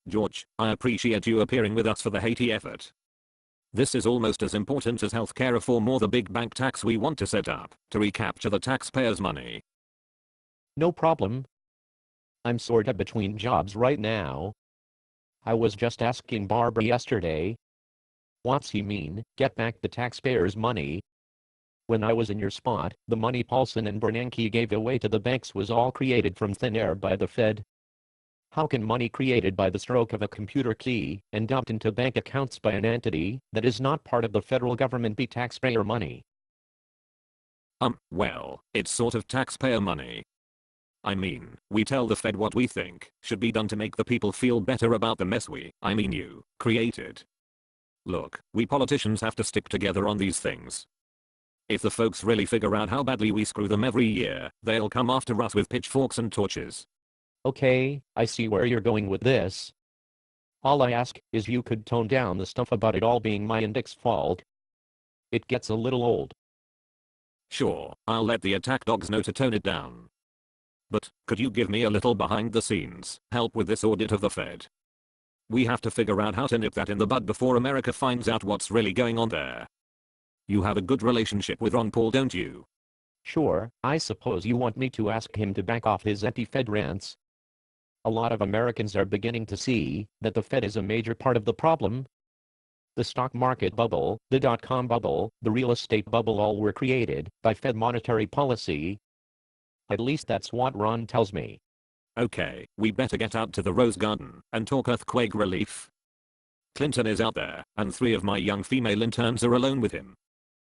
George, I appreciate you appearing with us for the Haiti effort. This is almost as important as healthcare reform or the big bank tax we want to set up to recapture the taxpayers' money. No problem. I'm sorta between jobs right now. I was just asking Barbara yesterday. What's he mean, get back the taxpayers' money? When I was in your spot, the money Paulson and Bernanke gave away to the banks was all created from thin air by the Fed. How can money created by the stroke of a computer key and dumped into bank accounts by an entity that is not part of the federal government be taxpayer money? Well, it's sort of taxpayer money. I mean, we tell the Fed what we think should be done to make the people feel better about the mess you, created. Look, we politicians have to stick together on these things. If the folks really figure out how badly we screw them every year, they'll come after us with pitchforks and torches. Okay, I see where you're going with this. All I ask is you could tone down the stuff about it all being my index's fault. It gets a little old. Sure, I'll let the attack dogs know to tone it down. But, could you give me a little behind the scenes help with this audit of the Fed? We have to figure out how to nip that in the bud before America finds out what's really going on there. You have a good relationship with Ron Paul, don't you? Sure, I suppose you want me to ask him to back off his anti-Fed rants. A lot of Americans are beginning to see that the Fed is a major part of the problem. The stock market bubble, the dot-com bubble, the real estate bubble all were created by Fed monetary policy. At least that's what Ron tells me. Okay, we better get out to the Rose Garden and talk earthquake relief. Clinton is out there, and 3 of my young female interns are alone with him.